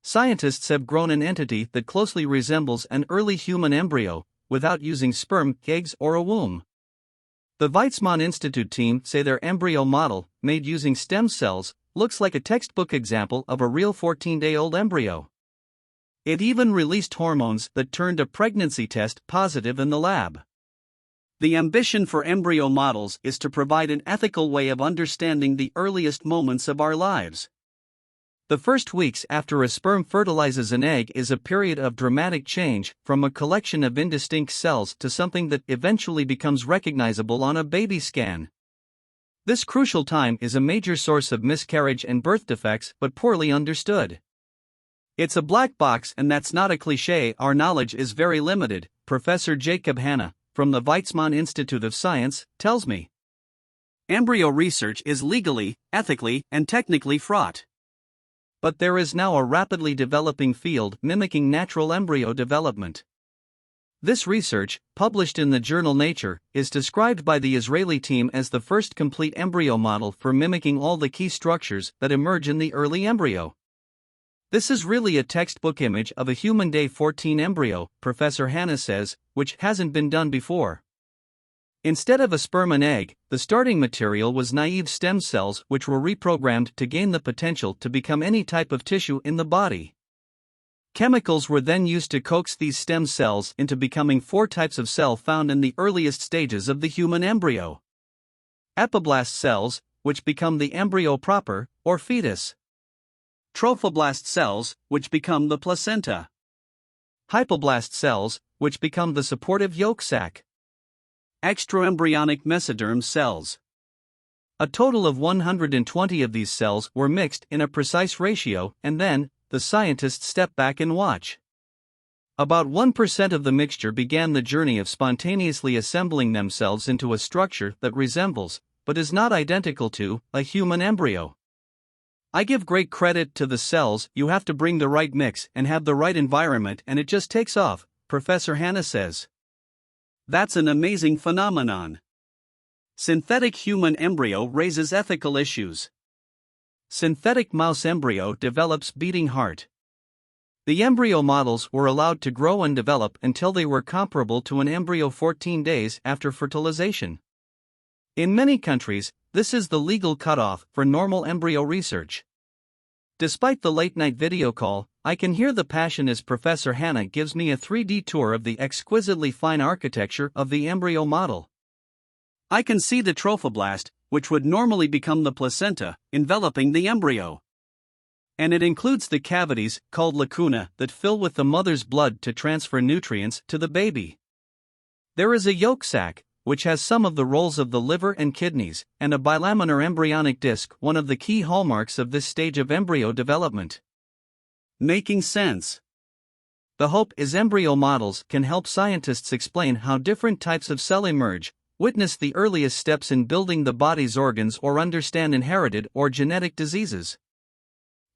scientists have grown an entity that closely resembles an early human embryo, without using sperm, eggs, or a womb. The Weizmann Institute team say their embryo model, made using stem cells, looks like a textbook example of a real 14-day-old embryo. It even released hormones that turned a pregnancy test positive in the lab. The ambition for embryo models is to provide an ethical way of understanding the earliest moments of our lives. The first weeks after a sperm fertilizes an egg is a period of dramatic change, from a collection of indistinct cells to something that eventually becomes recognizable on a baby scan. This crucial time is a major source of miscarriage and birth defects, but poorly understood. It's a black box, and that's not a cliché. Our knowledge is very limited, Professor Jacob Hanna, from the Weizmann Institute of Science, tells me. Embryo research is legally, ethically, and technically fraught. But there is now a rapidly developing field mimicking natural embryo development. This research, published in the journal Nature, is described by the Israeli team as the first complete embryo model for mimicking all the key structures that emerge in the early embryo. This is really a textbook image of a human day 14 embryo, Professor Hanna says, which hasn't been done before. Instead of a sperm and egg, the starting material was naive stem cells which were reprogrammed to gain the potential to become any type of tissue in the body. Chemicals were then used to coax these stem cells into becoming 4 types of cell found in the earliest stages of the human embryo. Epiblast cells, which become the embryo proper, or fetus. Trophoblast cells, which become the placenta. Hypoblast cells, which become the supportive yolk sac. Extraembryonic mesoderm cells. A total of 120 of these cells were mixed in a precise ratio, and then, the scientists step back and watch. About 1% of the mixture began the journey of spontaneously assembling themselves into a structure that resembles, but is not identical to, a human embryo. I give great credit to the cells. You have to bring the right mix and have the right environment, and it just takes off, Professor Hanna says. That's an amazing phenomenon. Synthetic human embryo raises ethical issues. Synthetic mouse embryo develops beating heart. The embryo models were allowed to grow and develop until they were comparable to an embryo 14 days after fertilization. In many countries, this is the legal cutoff for normal embryo research. Despite the late-night video call, I can hear the passion as Professor Hanna gives me a 3D tour of the exquisitely fine architecture of the embryo model. I can see the trophoblast, which would normally become the placenta, enveloping the embryo. And it includes the cavities, called lacuna, that fill with the mother's blood to transfer nutrients to the baby. There is a yolk sac, which has some of the roles of the liver and kidneys, and a bilaminar embryonic disc, one of the key hallmarks of this stage of embryo development. Making sense. The hope is embryo models can help scientists explain how different types of cell emerge, witness the earliest steps in building the body's organs, or understand inherited or genetic diseases.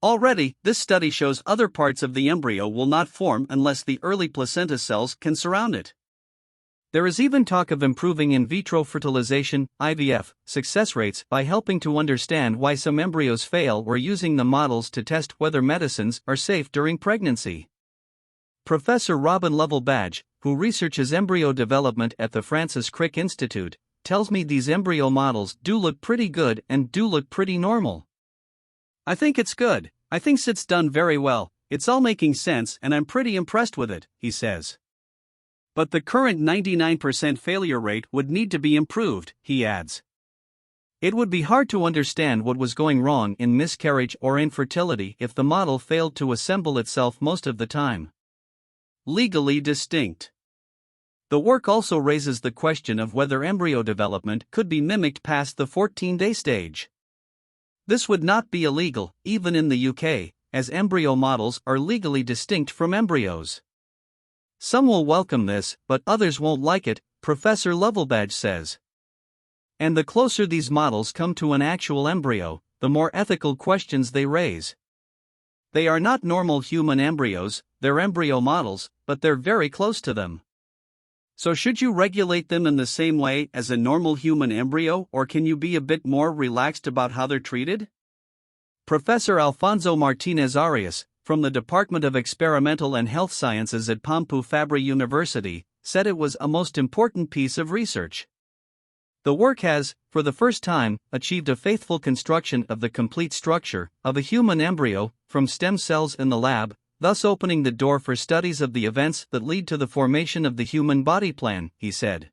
Already, this study shows other parts of the embryo will not form unless the early placenta cells can surround it. There is even talk of improving in vitro fertilization, IVF, success rates by helping to understand why some embryos fail, or using the models to test whether medicines are safe during pregnancy. Professor Robin Lovell-Badge, who researches embryo development at the Francis Crick Institute, tells me these embryo models do look pretty good and do look pretty normal. I think it's good. I think it's done very well. It's all making sense and I'm pretty impressed with it, he says. But the current 99% failure rate would need to be improved, he adds. It would be hard to understand what was going wrong in miscarriage or infertility if the model failed to assemble itself most of the time. Legally distinct. The work also raises the question of whether embryo development could be mimicked past the 14-day stage. This would not be illegal, even in the UK, as embryo models are legally distinct from embryos. Some will welcome this, but others won't like it, Professor Lovell-Badge says. And the closer these models come to an actual embryo, the more ethical questions they raise. They are not normal human embryos, they're embryo models, but they're very close to them. So should you regulate them in the same way as a normal human embryo, or can you be a bit more relaxed about how they're treated? Professor Alfonso Martinez Arias, from the Department of Experimental and Health Sciences at Pompeu Fabry University, said it was a most important piece of research. The work has, for the first time, achieved a faithful construction of the complete structure of a human embryo from stem cells in the lab, thus opening the door for studies of the events that lead to the formation of the human body plan, he said.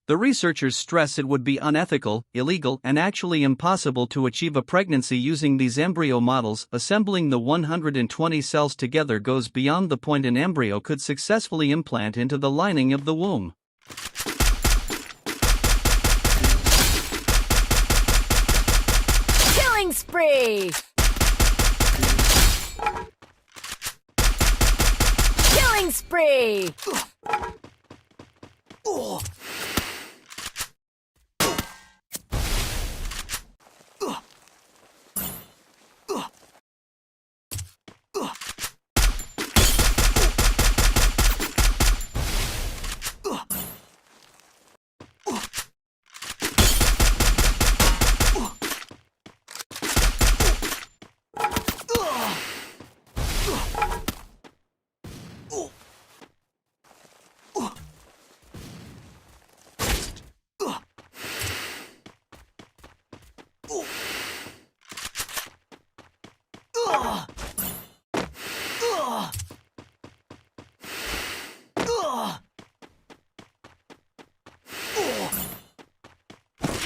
The researchers stress it would be unethical, illegal, and actually impossible to achieve a pregnancy using these embryo models. Assembling the 120 cells together goes beyond the point an embryo could successfully implant into the lining of the womb. Killing spree! Killing spree!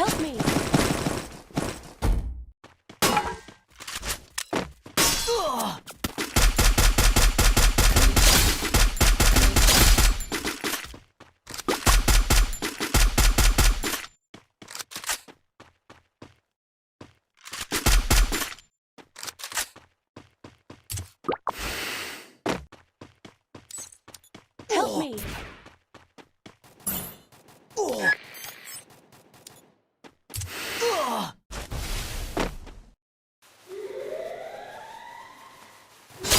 Help me! Help me!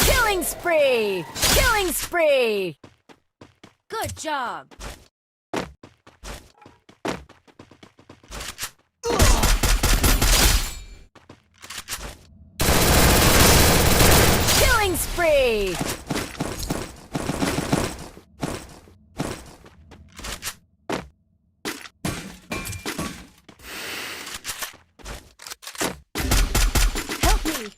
Killing spree! Killing spree! Good job! Killing spree! Help me!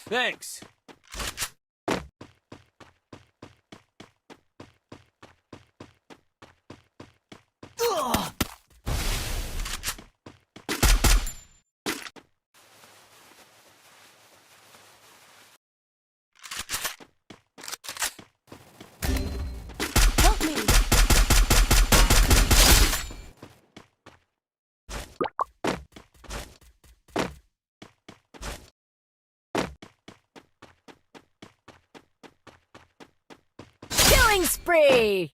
Thanks. Help me! Killing spree!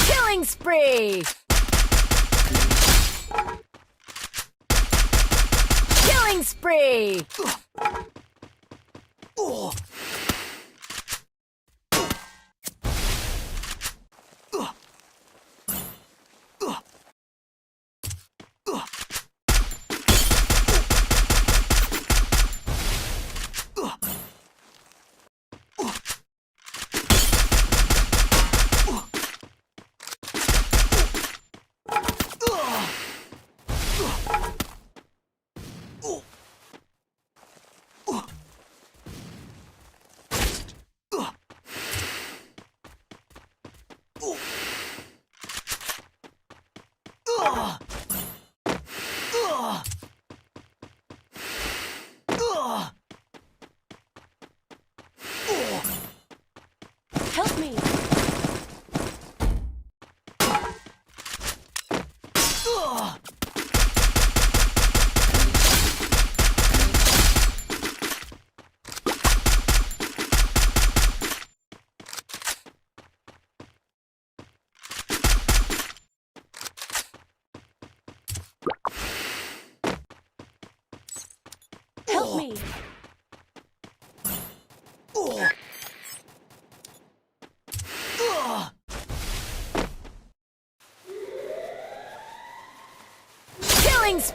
Killing spree! Killing spree!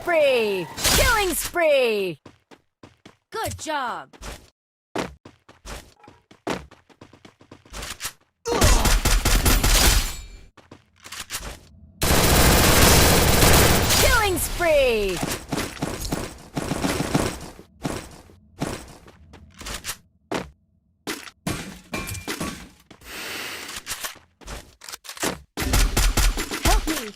spree! Killing spree! Good job! Killing spree! Help me!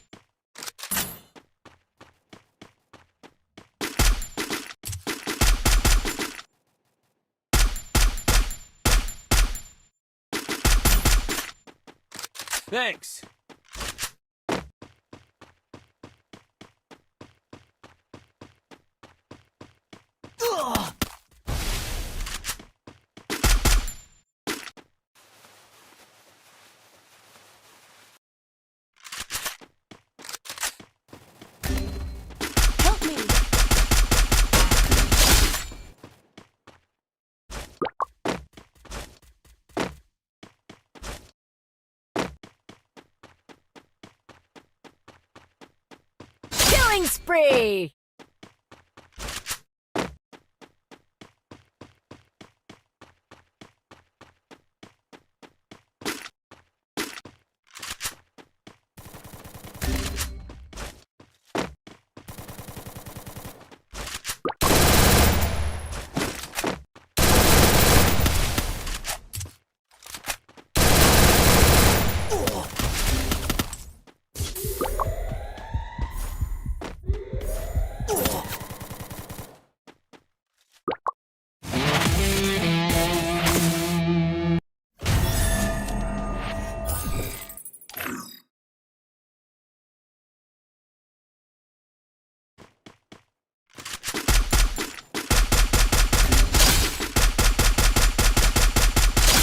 Thanks. Help me! Killing spree!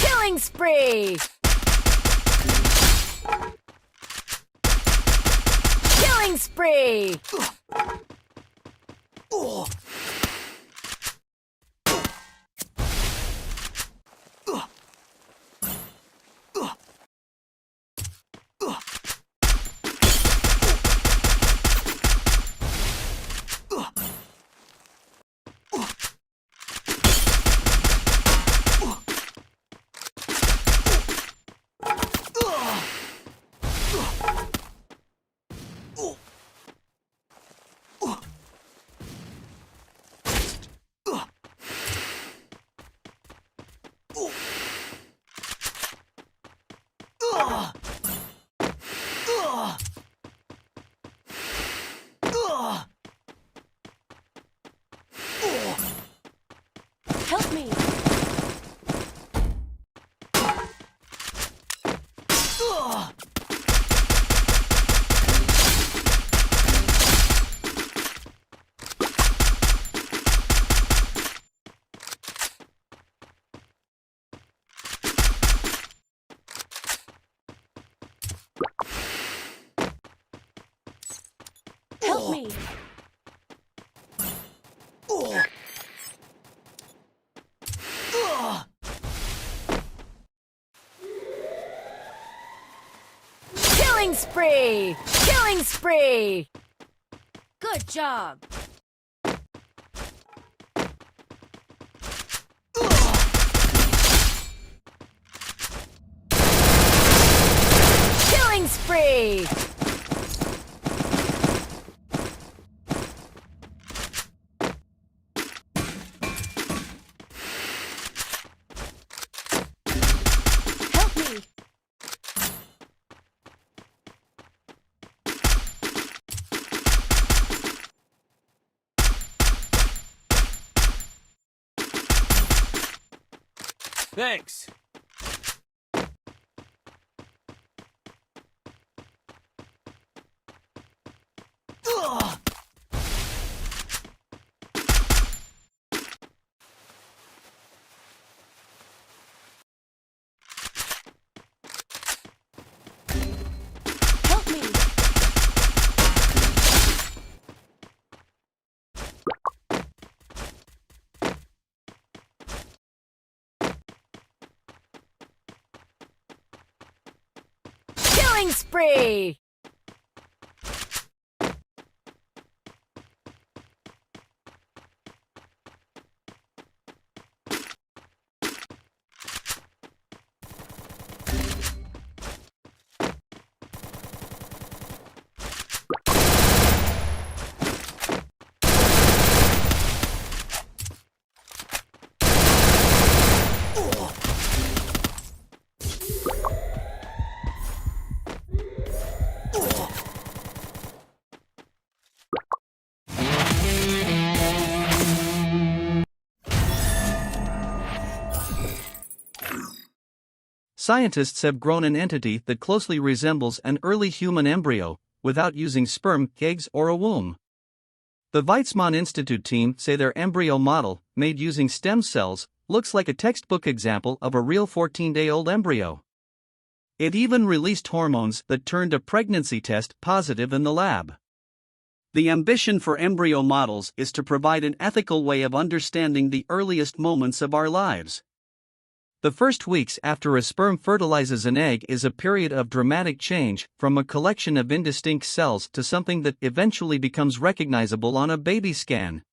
Killing spree! Killing spree! Help me! Help me! Killing spree! Killing spree! Good job! Killing spree! Help me! Thanks. Help me! Killing spree! scientists have grown an entity that closely resembles an early human embryo, without using sperm, eggs, or a womb. The Weizmann Institute team say their embryo model, made using stem cells, looks like a textbook example of a real 14-day-old embryo. It even released hormones that turned a pregnancy test positive in the lab. The ambition for embryo models is to provide an ethical way of understanding the earliest moments of our lives. The first weeks after a sperm fertilizes an egg is a period of dramatic change, from a collection of indistinct cells to something that eventually becomes recognizable on a baby scan.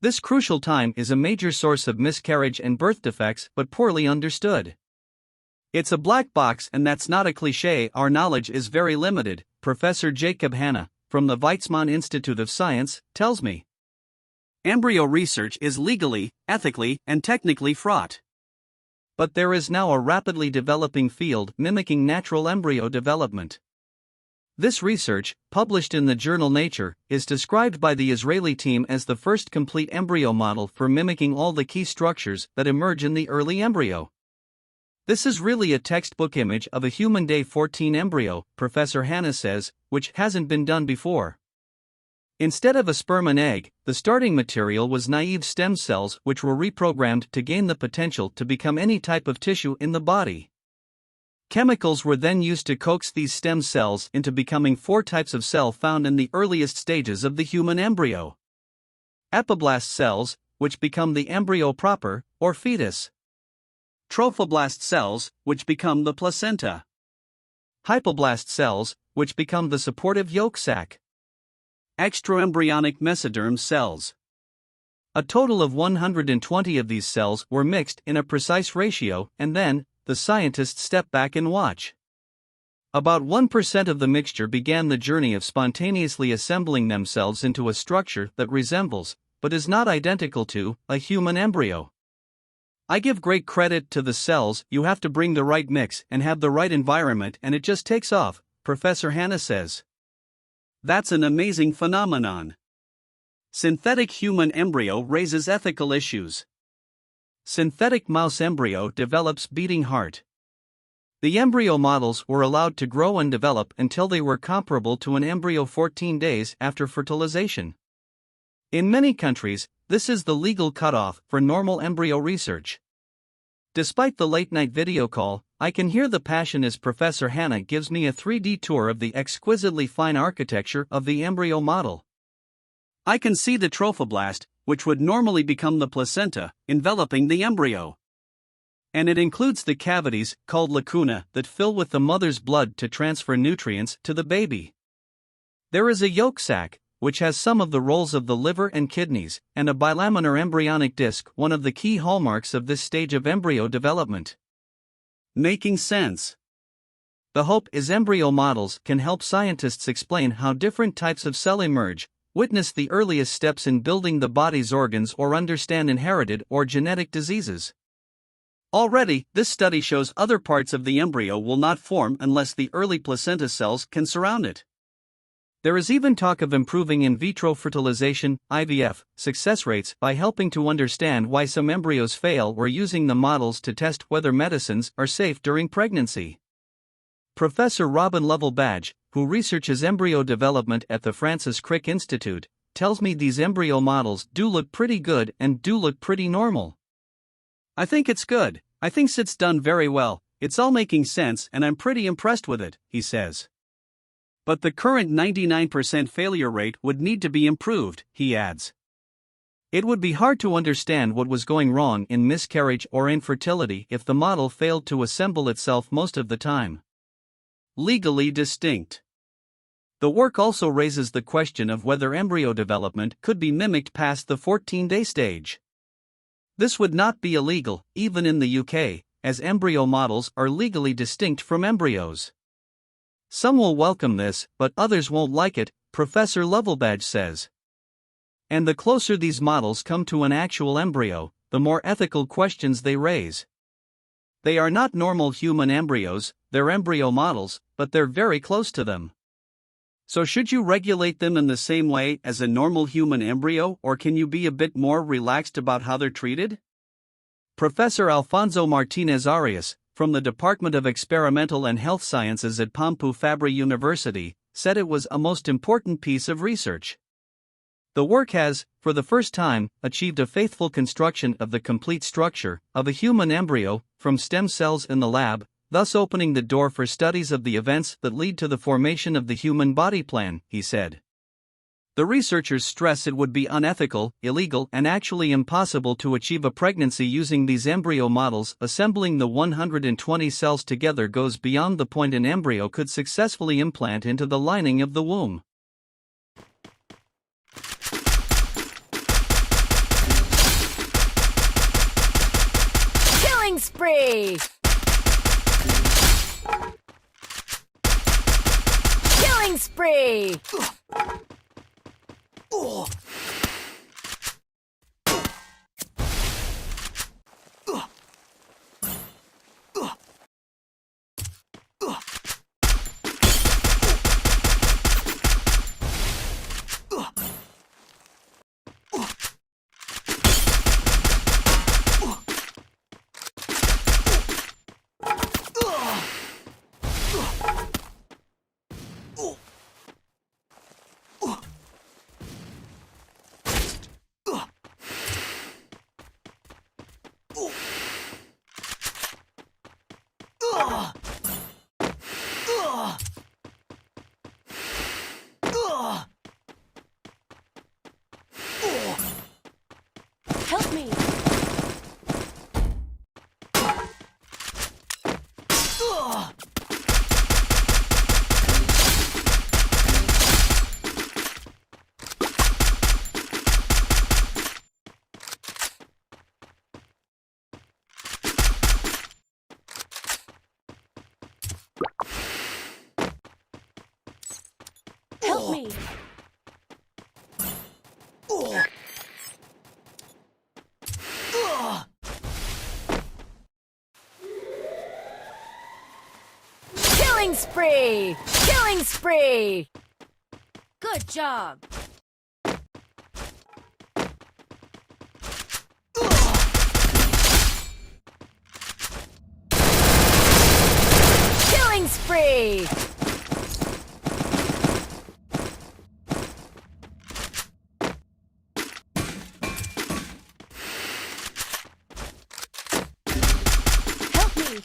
This crucial time is a major source of miscarriage and birth defects, but poorly understood. It's a black box, and that's not a cliché. Our knowledge is very limited, Professor Jacob Hanna, from the Weizmann Institute of Science, tells me. Embryo research is legally, ethically, and technically fraught. But there is now a rapidly developing field mimicking natural embryo development. This research, published in the journal Nature, is described by the Israeli team as the first complete embryo model for mimicking all the key structures that emerge in the early embryo. This is really a textbook image of a human day 14 embryo, Professor Hanna says, which hasn't been done before. Instead of a sperm and egg, the starting material was naive stem cells which were reprogrammed to gain the potential to become any type of tissue in the body. Chemicals were then used to coax these stem cells into becoming 4 types of cell found in the earliest stages of the human embryo. Epiblast cells, which become the embryo proper, or fetus. Trophoblast cells, which become the placenta. Hypoblast cells, which become the supportive yolk sac. Extraembryonic mesoderm cells. A total of 120 of these cells were mixed in a precise ratio, and then, the scientists step back and watch. About 1% of the mixture began the journey of spontaneously assembling themselves into a structure that resembles, but is not identical to, a human embryo. I give great credit to the cells. You have to bring the right mix and have the right environment, and it just takes off, Professor Hanna says. That's an amazing phenomenon. Synthetic human embryo raises ethical issues. Synthetic mouse embryo develops beating heart. The embryo models were allowed to grow and develop until they were comparable to an embryo 14 days after fertilization. In many countries, this is the legal cutoff for normal embryo research. Despite the late-night video call, I can hear the passion as Professor Hanna gives me a 3D tour of the exquisitely fine architecture of the embryo model. I can see the trophoblast, which would normally become the placenta, enveloping the embryo. And it includes the cavities, called lacuna, that fill with the mother's blood to transfer nutrients to the baby. There is a yolk sac, which has some of the roles of the liver and kidneys, and a bilaminar embryonic disc, one of the key hallmarks of this stage of embryo development. Making sense. The hope is embryo models can help scientists explain how different types of cell emerge, witness the earliest steps in building the body's organs, or understand inherited or genetic diseases. Already, this study shows other parts of the embryo will not form unless the early placenta cells can surround it. There is even talk of improving in vitro fertilization, IVF, success rates by helping to understand why some embryos fail, or using the models to test whether medicines are safe during pregnancy. Professor Robin Lovell-Badge, who researches embryo development at the Francis Crick Institute, tells me these embryo models do look pretty good and do look pretty normal. I think it's good. I think it's done very well. It's all making sense and I'm pretty impressed with it, he says. But the current 99% failure rate would need to be improved, he adds. It would be hard to understand what was going wrong in miscarriage or infertility if the model failed to assemble itself most of the time. Legally distinct. The work also raises the question of whether embryo development could be mimicked past the 14-day stage. This would not be illegal, even in the UK, as embryo models are legally distinct from embryos. Some will welcome this, but others won't like it, Professor Lovell-Badge says. And the closer these models come to an actual embryo, the more ethical questions they raise. They are not normal human embryos, they're embryo models, but they're very close to them. So should you regulate them in the same way as a normal human embryo, or can you be a bit more relaxed about how they're treated? Professor Alfonso Martinez Arias, from the Department of Experimental and Health Sciences at Pampu Fabri University, said it was a most important piece of research. The work has, for the first time, achieved a faithful construction of the complete structure of a human embryo from stem cells in the lab, thus opening the door for studies of the events that lead to the formation of the human body plan, he said. The researchers stress it would be unethical, illegal, and actually impossible to achieve a pregnancy using these embryo models. Assembling the 120 cells together goes beyond the point an embryo could successfully implant into the lining of the womb. Killing spree! Killing spree! Help me! Help me! Killing spree! Killing spree! Good job! Killing spree! Help me!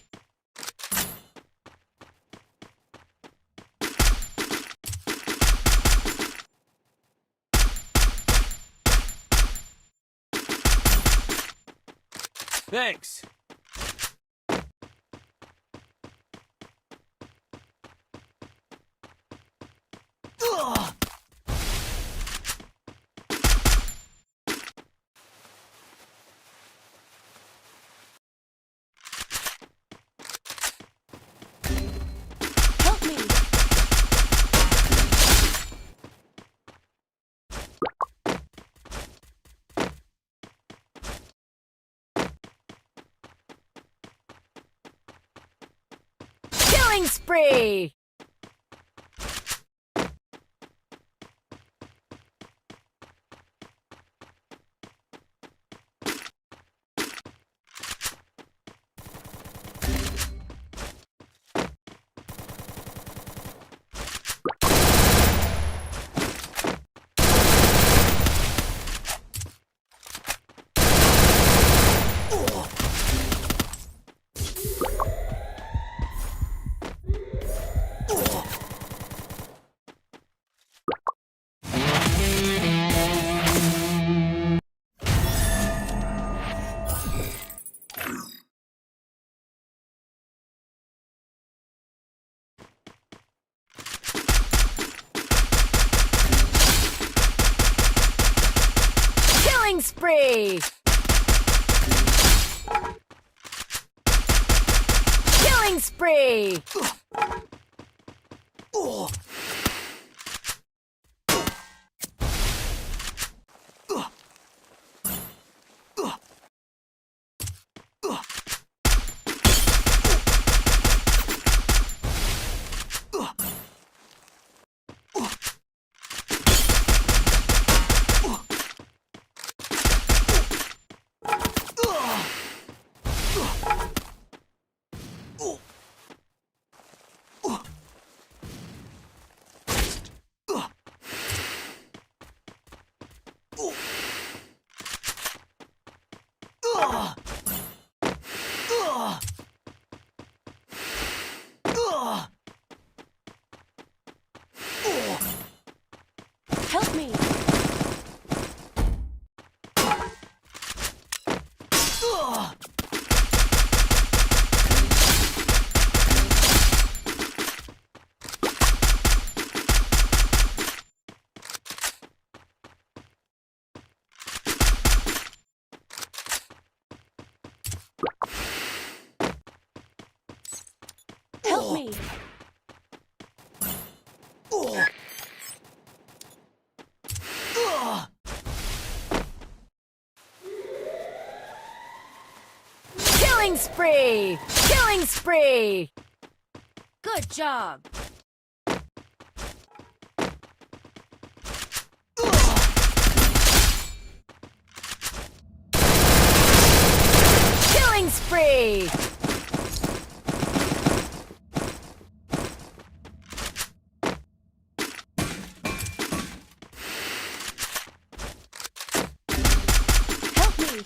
Thanks. Help me! Killing spree! Killing spree! Killing spree! Help me! Killing spree! Killing spree! Good job! Killing spree! Help me!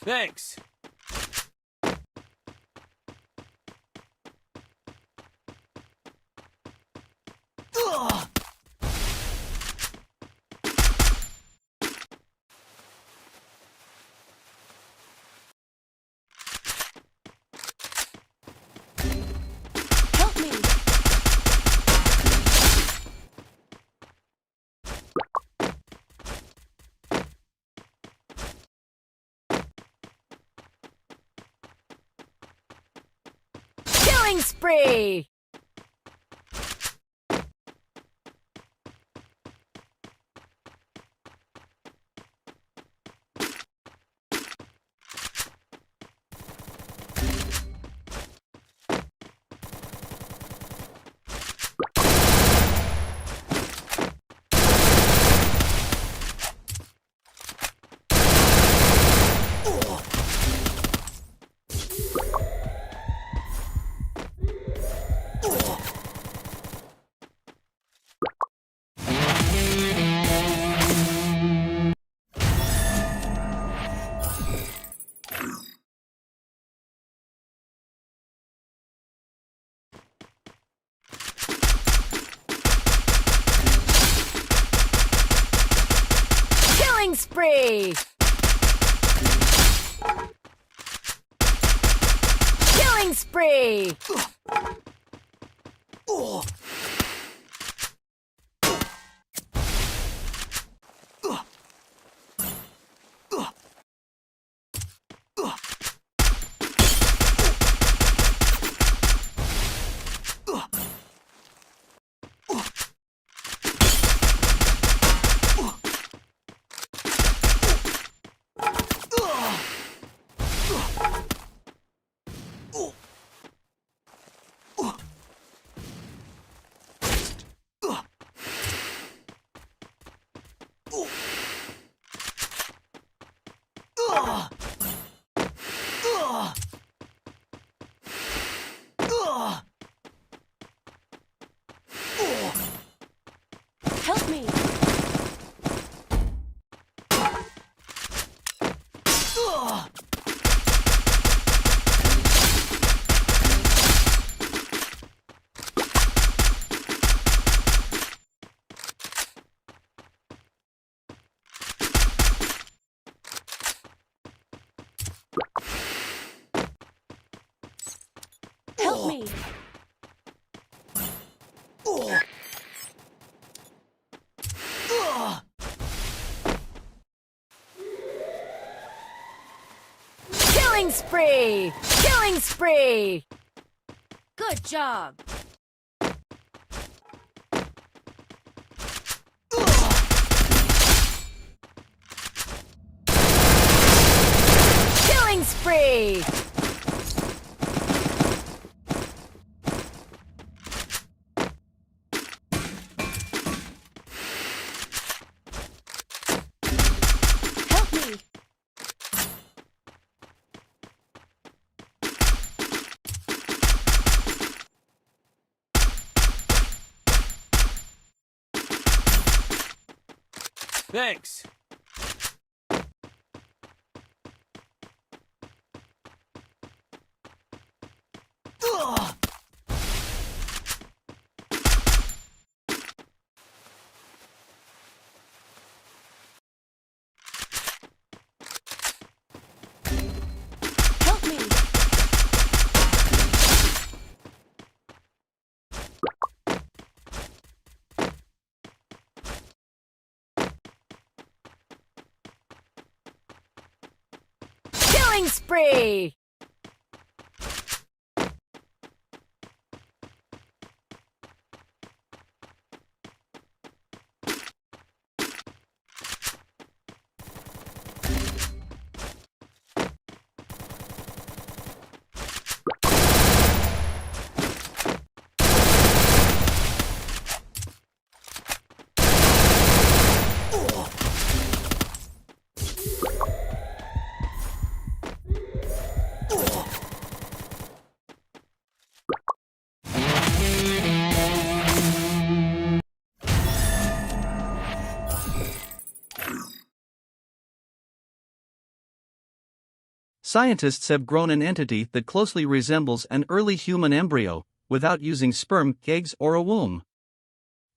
Thanks. Help me! Killing spree! Killing spree! Killing spree! Help me! Help me! Killing spree! Killing spree! Good job! Killing spree! Help me! Thanks. Help me! spree! Scientists have grown an entity that closely resembles an early human embryo, without using sperm, eggs, or a womb.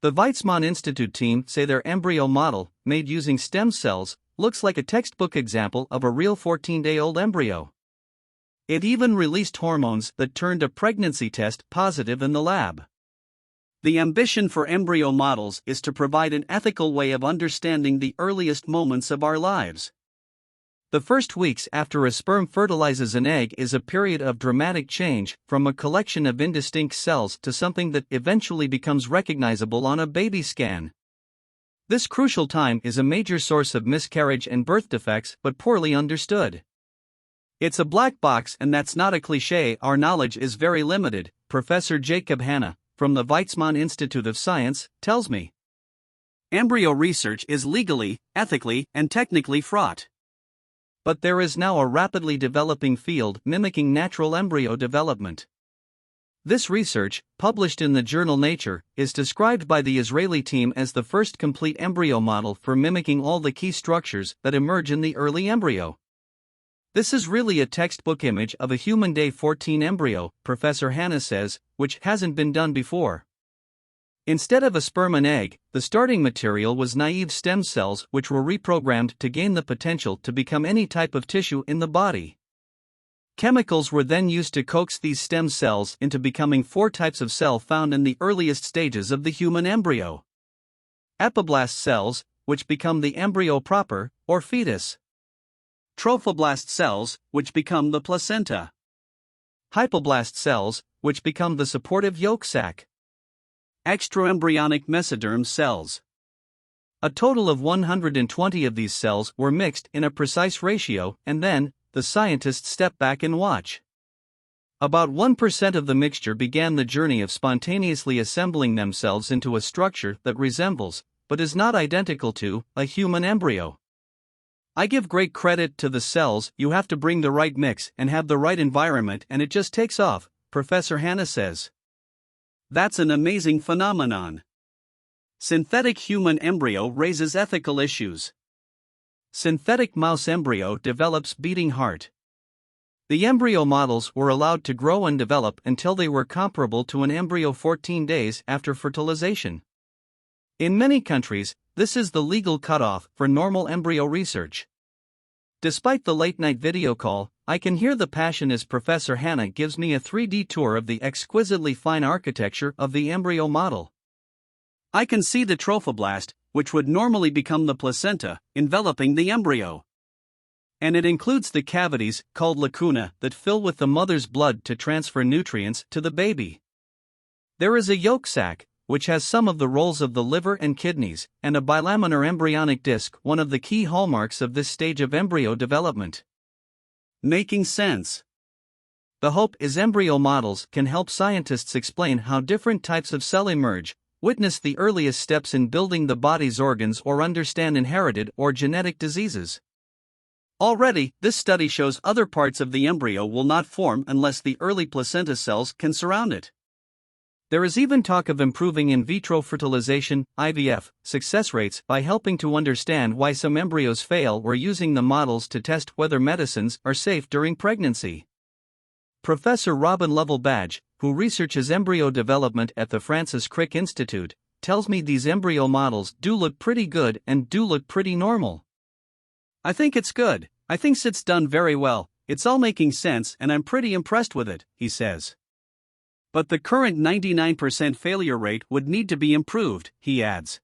The Weizmann Institute team say their embryo model, made using stem cells, looks like a textbook example of a real 14-day-old embryo. It even released hormones that turned a pregnancy test positive in the lab. The ambition for embryo models is to provide an ethical way of understanding the earliest moments of our lives. The first weeks after a sperm fertilizes an egg is a period of dramatic change, from a collection of indistinct cells to something that eventually becomes recognizable on a baby scan. This crucial time is a major source of miscarriage and birth defects, but poorly understood. It's a black box, and that's not a cliché. Our knowledge is very limited, Professor Jacob Hanna, from the Weizmann Institute of Science, tells me. Embryo research is legally, ethically, and technically fraught. But there is now a rapidly developing field mimicking natural embryo development. This research, published in the journal Nature, is described by the Israeli team as the first complete embryo model for mimicking all the key structures that emerge in the early embryo. This is really a textbook image of a human day 14 embryo, Professor Hanna says, which hasn't been done before. Instead of a sperm and egg, the starting material was naive stem cells which were reprogrammed to gain the potential to become any type of tissue in the body. Chemicals were then used to coax these stem cells into becoming 4 types of cell found in the earliest stages of the human embryo. Epiblast cells, which become the embryo proper, or fetus. Trophoblast cells, which become the placenta. Hypoblast cells, which become the supportive yolk sac. Extraembryonic mesoderm cells. A total of 120 of these cells were mixed in a precise ratio, and then, the scientists step back and watch. About 1% of the mixture began the journey of spontaneously assembling themselves into a structure that resembles, but is not identical to, a human embryo. I give great credit to the cells. You have to bring the right mix and have the right environment, and it just takes off, Professor Hanna says. That's an amazing phenomenon. Synthetic human embryo raises ethical issues. Synthetic mouse embryo develops beating heart. The embryo models were allowed to grow and develop until they were comparable to an embryo 14 days after fertilization. In many countries, this is the legal cutoff for normal embryo research. Despite the late-night video call, I can hear the passion as Professor Hanna gives me a 3D tour of the exquisitely fine architecture of the embryo model. I can see the trophoblast, which would normally become the placenta, enveloping the embryo. And it includes the cavities, called lacuna, that fill with the mother's blood to transfer nutrients to the baby. There is a yolk sac, which has some of the roles of the liver and kidneys, and a bilaminar embryonic disc, one of the key hallmarks of this stage of embryo development. Making sense. The hope is embryo models can help scientists explain how different types of cell emerge, witness the earliest steps in building the body's organs, or understand inherited or genetic diseases. Already, this study shows other parts of the embryo will not form unless the early placenta cells can surround it. There is even talk of improving in vitro fertilization, IVF, success rates by helping to understand why some embryos fail, or using the models to test whether medicines are safe during pregnancy. Professor Robin Lovell-Badge, who researches embryo development at the Francis Crick Institute, tells me these embryo models do look pretty good and do look pretty normal. I think it's good. I think it's done very well. It's all making sense and I'm pretty impressed with it, he says. But the current 99% failure rate would need to be improved, he adds.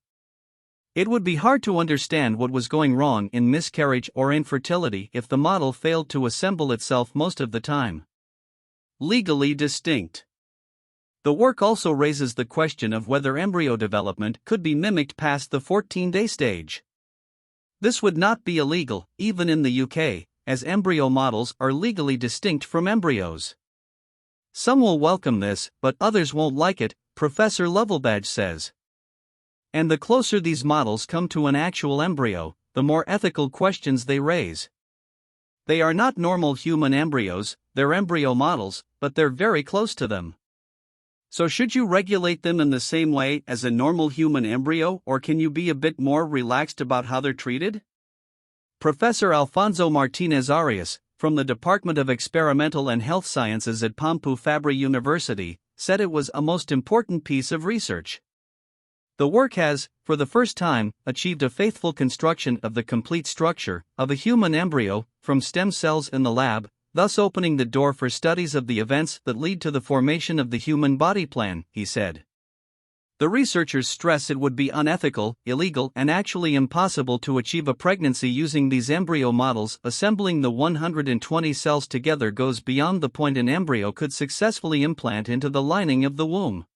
It would be hard to understand what was going wrong in miscarriage or infertility if the model failed to assemble itself most of the time. Legally distinct. The work also raises the question of whether embryo development could be mimicked past the 14-day stage. This would not be illegal, even in the UK, as embryo models are legally distinct from embryos. Some will welcome this, but others won't like it, Professor Lovelbadge says. And the closer these models come to an actual embryo, the more ethical questions they raise. They are not normal human embryos, they're embryo models, but they're very close to them. So should you regulate them in the same way as a normal human embryo, or can you be a bit more relaxed about how they're treated? Professor Alfonso Martinez Arias, from the Department of Experimental and Health Sciences at Pompeu Fabra University, said it was a most important piece of research. The work has, for the first time, achieved a faithful construction of the complete structure of a human embryo from stem cells in the lab, thus opening the door for studies of the events that lead to the formation of the human body plan, he said. The researchers stress it would be unethical, illegal, and actually impossible to achieve a pregnancy using these embryo models. Assembling the 120 cells together goes beyond the point an embryo could successfully implant into the lining of the womb.